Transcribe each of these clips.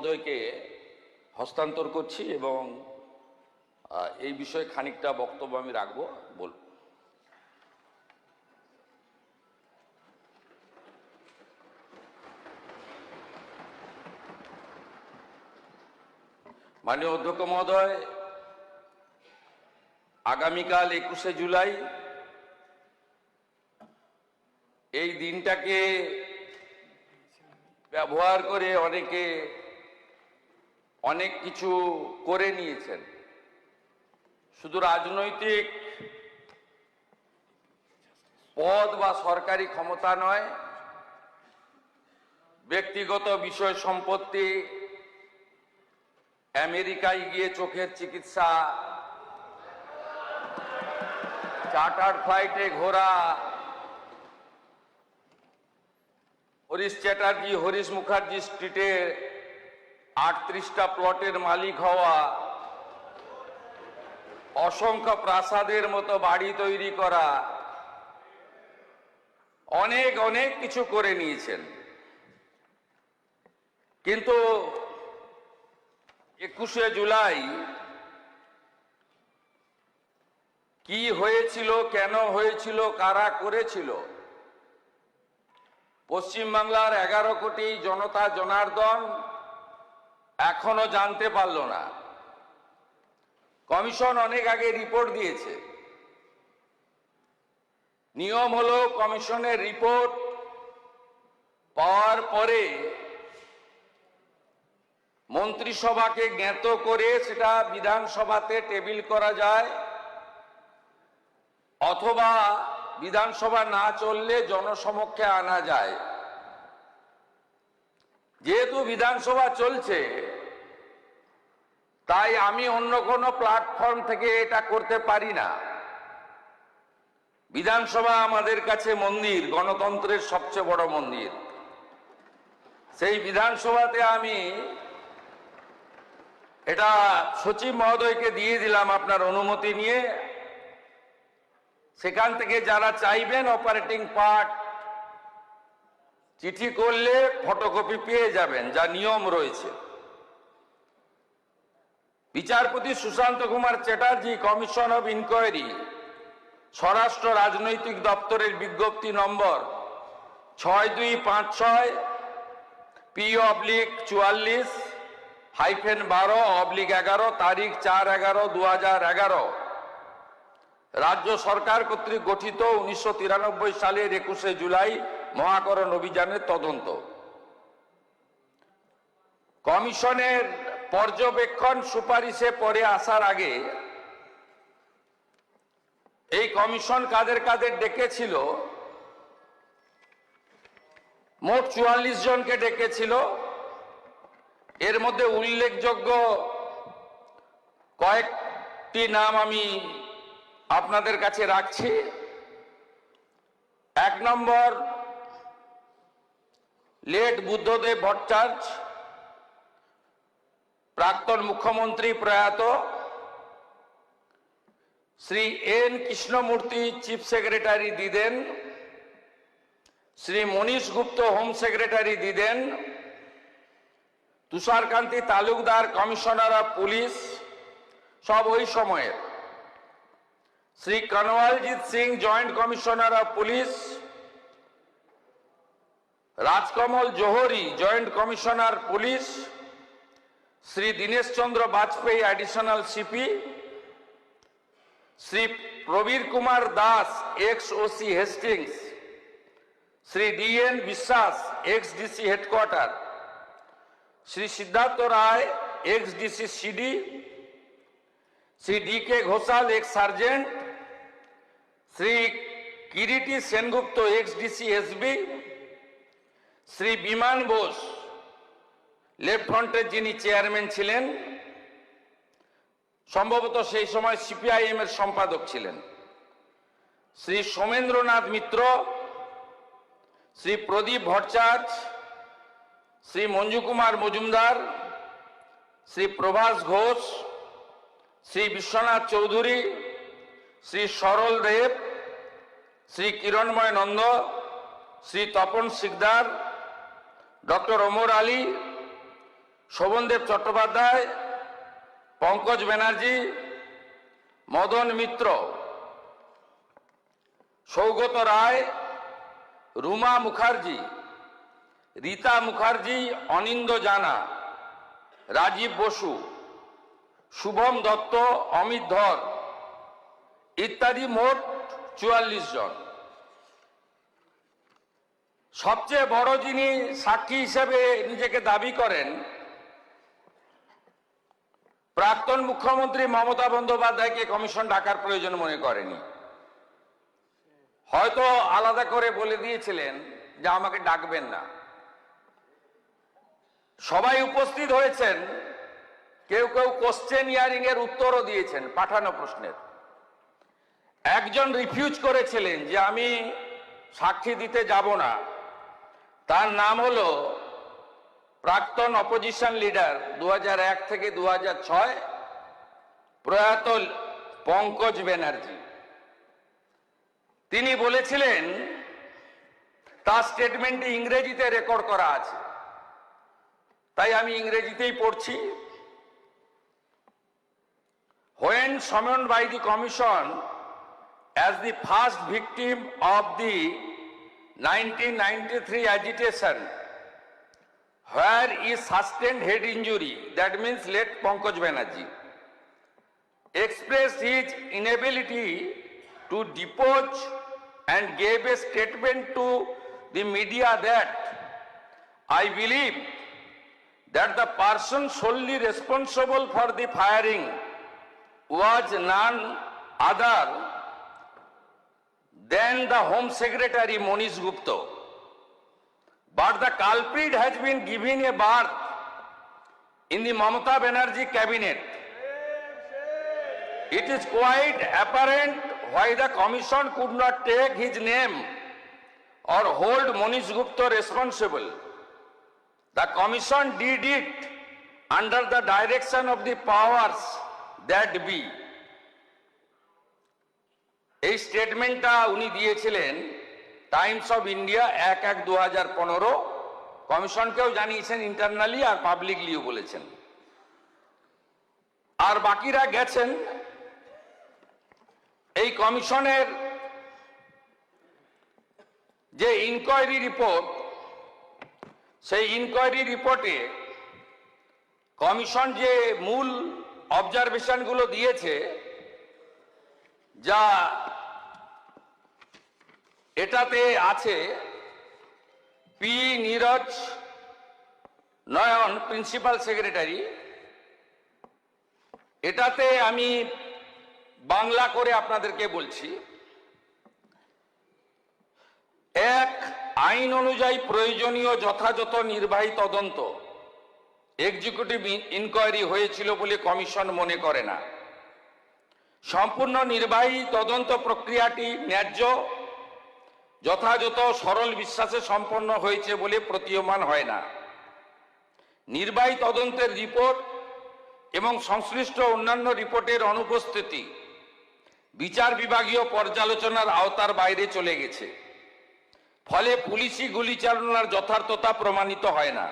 মহোদয়কে হস্তান্তর করছি এবং এই বিষয়ে খানিকটা বক্তব্য আমি রাখবো। বল। মাননীয় অধ্যক্ষ মহোদয়, আগামীকাল 21শে জুলাই এই দিনটাকে ব্যবহার করে অনেকে অনেক কিছু করে নিয়েছেন। শুধু রাজনৈতিক পদ বা সরকারি ক্ষমতা নয়, ব্যক্তিগত বিষয় সম্পত্তি, আমেরিকায় গিয়ে চোখের চিকিৎসা, চার্টার ফ্লাইটে ঘোরা, হরিশ চ্যাটার্জি হরিশ মুখার্জি স্ট্রিটে 38টা প্লটের মালিক হওয়া, অসংখ্য প্রাসাদের মতো বাড়ি তৈরি করা, অনেক অনেক কিছু করে নিয়েছেন। কিন্তু 21শে জুলাই কি হয়েছিল, কেন হয়েছিল, কারা করেছিল, পশ্চিমবাংলার 11 কোটি জনতা জনার্দন এখনো জানতে পারল না। কমিশন অনেক আগে রিপোর্ট দিয়েছে। নিয়ম হলো কমিশনের রিপোর্ট পাওয়ার পরে মন্ত্রিসভাকে জ্ঞাত করে সেটা বিধানসভাতে টেবিল করা যায়, অথবা বিধানসভা না চললে জনসমক্ষে আনা যায়। যেহেতু বিধানসভা চলছে, তাই আমি অন্য কোনো প্ল্যাটফর্ম থেকে এটা করতে পারি না। বিধানসভা আমাদের কাছে মন্দির, গণতন্ত্রের সবচেয়ে বড় মন্দির। সেই বিধানসভাতে আমি এটা সচিব মহোদয়কে দিয়ে দিলাম আপনার অনুমতি নিয়ে। সেখান থেকে যারা চাইবেন অপারেটিং পার্ট চিঠি করলে ফটোকপি পেয়ে যাবেন, যা নিয়ম রয়েছে। বিচারপতি Sushanta Kumar Chatterjee commission of inquiry, স্বরাষ্ট্র রাজনৈতিক দপ্তরের বিজ্ঞপ্তি নম্বর 6256 P/44/12/11 তারিখ 4/11/2011 রাজ্য সরকার কর্তৃক গঠিত 1993 সালের 21শে জুলাই মহাকরণ অভিযানের তদন্ত। কমিশনের পর্যবেক্ষণ সুপারিশে পরে আসার আগে এই কমিশন কাদের কাদের ডেকেছিল? মোট 44 জনকে ডেকেছিল। এর মধ্যে উল্লেখযোগ্য কয়েকটি নাম আমি আপনাদের কাছে রাখছি। 1 নম্বর, লেট বুদ্ধদেব ভট্টাচার্য, প্রাক্তন মুখ্যমন্ত্রী প্রয়াত। Shri N Krishnamurthy, chief secretary দিদেন। শ্রী মনীষ গুপ্ত, হোম সেক্রেটারি দিদেন। Tusharkanti Talukdar, commissioner of police, সব ওই সময়ের। Shri Kanwaljit Singh, joint commissioner of police. Rajkamal Johri, joint commissioner police. Shri Dinesh Chandra Bajpai, additional CP. Shri Prabir Kumar Das, ex OC Hastings. Shri DN Biswas, ex DC headquarter. Shri Siddhartha Roy, ex DC CD. Shri DK Ghoshal, ex sergeant. Shri Kiriti Sengupta, x DC SB. Shri Biman Bose, left ফ্রন্টের যিনি chairman ছিলেন, সম্ভবত সেই সময় CPIM এর সম্পাদক ছিলেন। শ্রী সোমেন্দ্রনাথ মিত্র, শ্রী প্রদীপ ভট্টাচার্য, শ্রী মঞ্জু কুমার মজুমদার, শ্রী প্রভাস ঘোষ, শ্রী বিশ্বনাথ চৌধুরী, শ্রী সরল দেব, শ্রী কিরণময় নন্দ, শ্রী তপন সিকদার, ডক্টর ওমর আলী, শোভনদেব চট্টোপাধ্যায়, পঙ্কজ ব্যানার্জি, মদন মিত্র, সৌগত রায়, রুমা মুখার্জি, রীতা মুখার্জি, অনিন্দ জানা, রাজীব বসু, শুভম দত্ত, অমিত ধর ইত্যাদি মোট 44 জন। সবচেয়ে বড় যিনি সাক্ষী হিসেবে নিজেকে দাবি করেন, প্রাক্তন মুখ্যমন্ত্রী মমতা বন্দ্যোপাধ্যায়কে কমিশন ডাকার প্রয়োজন মনে করেনি। হয়তো আলাদা করে বলে দিয়েছিলেন যে আমাকে ডাকবেন না। সবাই উপস্থিত হয়েছেন, কেউ কেউ কোশ্চেন হিয়ারিং এর উত্তরও দিয়েছেন পাঠানো প্রশ্নের। একজন রিফিউজ করেছিলেন যে আমি সাক্ষী দিতে যাব না, তার নাম হলো প্রাক্তন অপোজিশন লিডার 2001 থেকে 2006 প্রয়াত পঙ্কজ ব্যানার্জি। তিনি বলেছিলেন, তার স্টেটমেন্টে ইংরেজিতে রেকর্ড করা আছে, তাই আমি ইংরেজিতেই পড়ছি। When summoned by the commission as the first victim of the 1993 agitation, where is sustained head injury, that means late Pankaj Banerjee, expressed his inability to depose and gave a statement to the media that I believe that the person solely responsible for the firing was none other than the Home Secretary Monish Gupta. But the culprit has been given a berth in the Mamata Banerjee cabinet. It is quite apparent why the commission could not take his name or hold Monish Gupta responsible. The commission did it under the direction of the powers that be. এই স্টেটমেন্টটা উনি দিয়েছিলেন Times of India 1/1/2015, কমিশনকেও জানিয়েছেন internally আর পাবলিকলিও বলেছেন। আর বাকিরা গেছেন। এই কমিশনের যে ইনকোয়ারি রিপোর্ট, সেই ইনকোয়ারি রিপোর্টে কমিশন যে মূল অবজারভেশনগুলো দিয়েছে, যা এটাতে আছে, পি নীরজ নয়ন, প্রিন্সিপাল সেক্রেটারি। এটাতে আমি বাংলা করে আপনাদেরকে বলছি। এক, আইন অনুযায়ী প্রয়োজনীয় যথাযথ নির্বাহী তদন্ত এক্সিকিউটিভ ইনকোয়ারি হয়েছিল বলে কমিশন মনে করে না। সম্পূর্ণ নির্বাহী তদন্ত প্রক্রিয়াটি ন্যায্য, যথাযথ, সরল বিশ্বাসে সম্পন্ন হয়েছে বলে প্রতীয়মান হয় না। নির্বাহী তদন্তের রিপোর্ট এবং সংশ্লিষ্ট অন্যান্য রিপোর্টের অনুপস্থিতি বিচার বিভাগীয় পর্যালোচনার আওতার বাইরে চলে গেছে। ফলে পুলিশি গুলিচালনার যথার্থতা প্রমাণিত হয় না।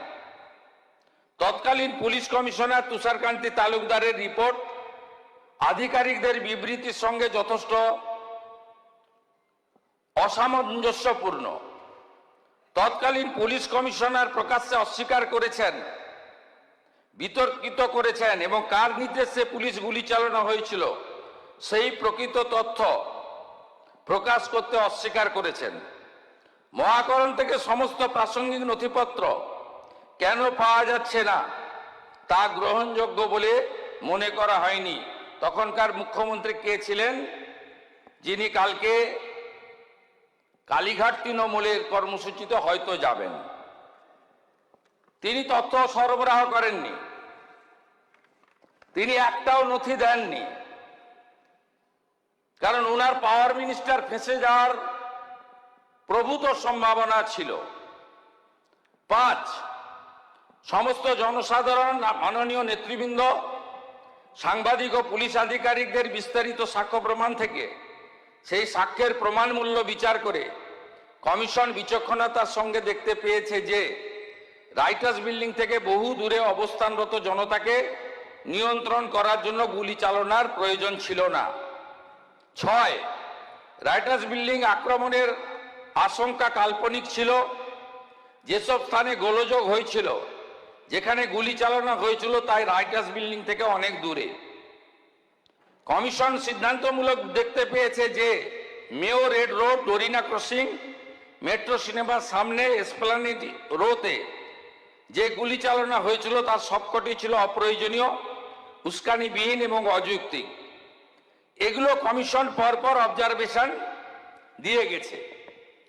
তৎকালীন পুলিশ কমিশনার তুষারকান্তি তালুকদারের রিপোর্ট আধিকারিকদের বিবৃতির সঙ্গে যথেষ্ট অসামঞ্জস্যপূর্ণ। তৎকালীন পুলিশ কমিশনার প্রকাশ্যে অস্বীকার করেছেন, বিতর্কিত করেছেন এবং কার নির্দেশে পুলিশ গুলি চালানো হয়েছিল সেই প্রকৃত তথ্য প্রকাশ করতে অস্বীকার করেছেন। মহাকরণ থেকে সমস্ত প্রাসঙ্গিক নথিপত্র কেন পাওয়া যাচ্ছে না তা গ্রহণযোগ্য বলে মনে করা হয়নি। তখনকার মুখ্যমন্ত্রী কে ছিলেন, যিনি কালকে কালীঘাট তৃণমূলের কর্মসূচিতে হয়তো যাবেন। তিনি তথ্য সরবরাহ করেননি, তিনি একটাও নথি দেননি, কারণ ওনার পাওয়ার মিনিস্টার ফেঁসে যাওয়ার প্রভূত সম্ভাবনা ছিল। 5, সমস্ত জনসাধারণ, মাননীয় নেতৃবৃন্দ, সাংবাদিক ও পুলিশ আধিকারিকদের বিস্তারিত সাক্ষ্য প্রমাণ থেকে সেই সাক্ষ্যের প্রমাণ মূল্য বিচার করে কমিশন বিচক্ষণতার সঙ্গে দেখতে পেয়েছে যে রাইটার্স বিল্ডিং থেকে বহু দূরে অবস্থানরত জনতাকে নিয়ন্ত্রণ করার জন্য গুলি চালানোর প্রয়োজন ছিল না। 6, রাইটার্স বিল্ডিং আক্রমণের আশঙ্কা কাল্পনিক ছিল। যেসব স্থানে গোলযোগ হয়েছিল, যেখানে গুলি চালানো হয়েছিল, তাই রাইটার্স বিল্ডিং থেকে অনেক দূরে। কমিশন সিদ্ধান্তমূলক দেখতে পেয়েছে যে Mayo Red Road, Dorina crossing, metro সিনেমার সামনে এসপ্লানেড রোতে যে গুলি চালানো হয়েছিল তার সবকটি ছিল অপ্রয়োজনীয়, উস্কানিবিহীন এবং অযৌক্তিক। এগুলো কমিশন পরপর অবজারভেশন দিয়ে গেছে।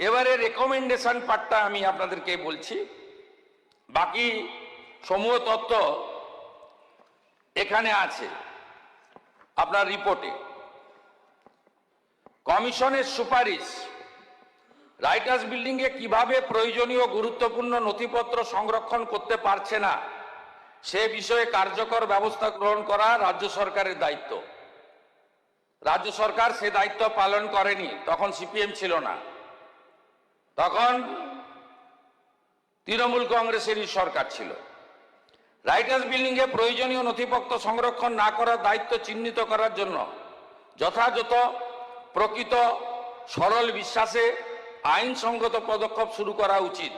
এবারে রেকমেন্ডেশন পার্টটা আমি আপনাদেরকে বলছি, বাকি সমূহ তথ্য এখানে আছে আপনার রিপোর্টে। কমিশনের সুপারিশ, রাইটার্স বিল্ডিংয়ে কিভাবে প্রয়োজনীয় গুরুত্বপূর্ণ নথিপত্র সংরক্ষণ করতে পারছে না সে বিষয়ে কার্যকর ব্যবস্থা গ্রহণ করা রাজ্য সরকারের দায়িত্ব। রাজ্য সরকার সে দায়িত্ব পালন করেনি, তখন সিপিএম ছিল না, তখন তৃণমূল কংগ্রেসেরই সরকার ছিল। রাইটার্স বিল্ডিংয়ে প্রয়োজনীয় নথিপত্র সংরক্ষণ না করার দায়িত্ব চিহ্নিত করার জন্য যথাযথ, প্রকৃত, সরল বিশ্বাসে আইনসঙ্গত পদক্ষেপ শুরু করা উচিত।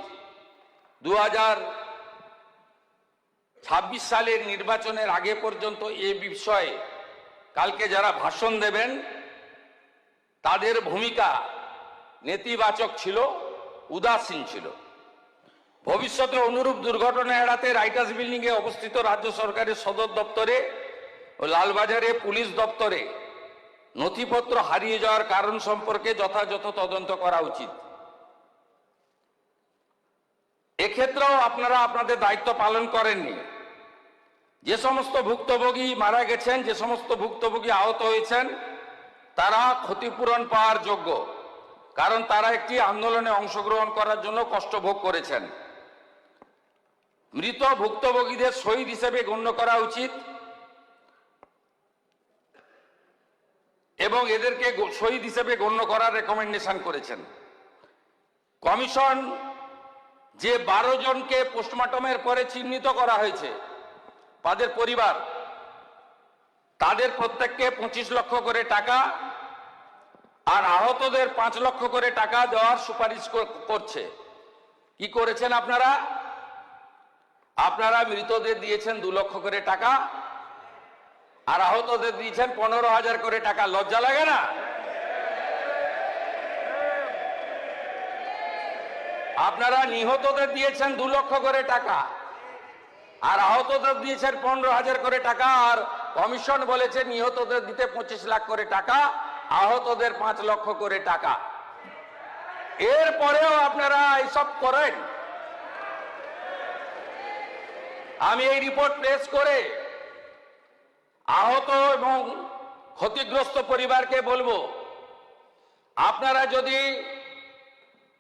2026 সালের নির্বাচনের আগে পর্যন্ত এ বিষয়ে কালকে যারা ভাষণ দেবেন তাদের ভূমিকা নেতিবাচক ছিল, উদাসীন ছিল। ভবিষ্যতে অনুরূপ দুর্ঘটনা এড়াতে রাইটার্স বিল্ডিংয়ে অবস্থিত রাজ্য সরকারের সদর দপ্তরে ও লালবাজারে পুলিশ দপ্তরে নথিপত্র হারিয়ে যাওয়ার কারণ সম্পর্কে যথাযথ তদন্ত করা উচিত। এক্ষেত্রেও আপনারা আপনাদের দায়িত্ব পালন করেননি। যে সমস্ত ভুক্তভোগী মারা গেছেন, যে সমস্ত ভুক্তভোগী আহত হয়েছেন, তারা ক্ষতিপূরণ পাওয়ার যোগ্য, কারণ তারা একটি আন্দোলনে অংশগ্রহণ করার জন্য কষ্ট ভোগ করেছেন। মৃত ভুক্তভোগীদের শহীদ হিসেবে গণ্য করা উচিত এবং এদেরকে শহীদ হিসেবে গণ্য করার রেকমেন্ডেশন করেছেন। কমিশন যে 12 জনকে পোস্টমর্টমের পরে চিহ্নিত করা হয়েছে, তাদের পরিবার, তাদের প্রত্যেককে 25 লক্ষ করে টাকা আর আহতদের 5 লক্ষ করে টাকা দেওয়ার সুপারিশ করছে। কি করেছেন আপনারা? আপনারা মৃতদের দিয়েছেন 2 লক্ষ করে টাকা আর আহতদের দিয়েছেন 15,000 করে টাকা। লজ্জা লাগে না? আপনারা নিহতদের দিয়েছেন 2 লক্ষ করে টাকা আর আহতদের দিয়েছেন 15,000 করে টাকা, আর কমিশন বলেছে নিহতদের দিতে 25 লাখ করে টাকা, আহতদের 5 লক্ষ করে টাকা। এরপরেও আপনারা এইসব করেন। আমি এই রিপোর্ট পেশ করে আহত এবং ক্ষতিগ্রস্ত পরিবারকে বলবো, আপনারা যদি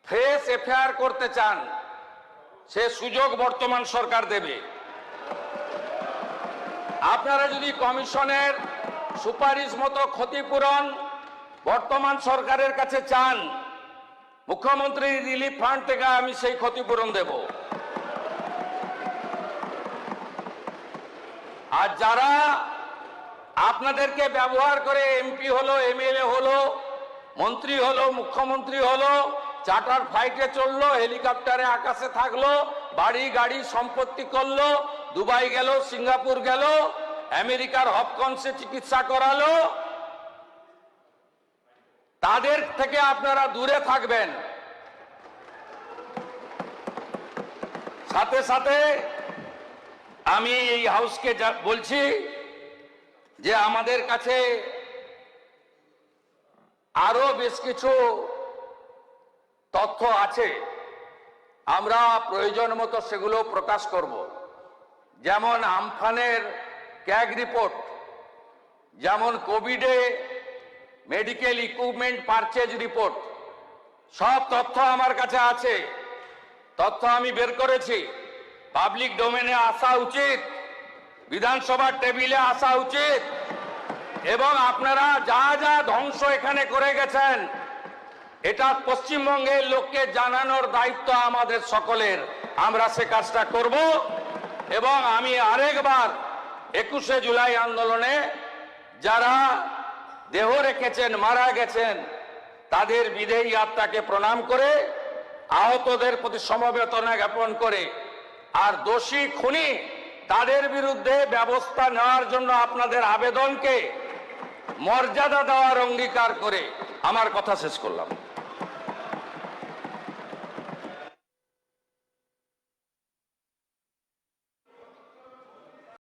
ফ্রেশ এফআইআর করতে চান সে সুযোগ বর্তমান সরকার দেবে। আপনারা যদি কমিশনের সুপারিশ মতো ক্ষতিপূরণ বর্তমান সরকারের কাছে চান, মুখ্যমন্ত্রী রিলিফ ফান্ড থেকে আমি সেই ক্ষতিপূরণ দেব। আর যারা আপনাদেরকে ব্যবহার করে এমপি হলো, এমএলএ হলো, মন্ত্রী হলো, মুখ্যমন্ত্রী হলো, চার্টার ফ্লাইটে চললো, হেলিকপ্টারে আকাশে থাকলো, বাড়ি গাড়ি সম্পত্তি করলো, দুবাই গেল, সিঙ্গাপুর গেল, আমেরিকার হপকন্সে চিকিৎসা করালো, তাদের থেকে আপনারা দূরে থাকবেন। সাথে সাথে আমি এই হাউসকে বলছি যে আমাদের কাছে আরো বেশ কিছু তথ্য আছে, আমরা প্রয়োজন মতো সেগুলো প্রকাশ করব। যেমন আমফানের ক্যাগ রিপোর্ট, যেমন কোভিডে মেডিকেল ইকুইপমেন্ট পারচেজ রিপোর্ট, সব তথ্য আমার কাছে আছে। তথ্য আমি বের করেছি, পাবলিক ডোমেনে আসা উচিত, বিধানসভার টেবিলে আসা উচিত, এবং আপনারা যা যা ধ্বংস এখানে করে গেছেন এটা পশ্চিমবঙ্গের লোককে জানানোর দায়িত্ব আমাদের সকলের। আমরা সে কাজটা করব এবং আমি আরেকবার 21শে জুলাই আন্দোলনে যারা দেহ রেখেছেন, মারা গেছেন, তাদের বিদেহী আত্মাকে প্রণাম করে, আহতদের প্রতি সমবেদনা জ্ঞাপন করে, আর দোষী খুনি তাদের বিরুদ্ধে ব্যবস্থা নেওয়ার জন্য আপনাদের আবেদনকে মর্যাদা দেওয়ার অঙ্গীকার করে আমার কথা শেষ করলাম।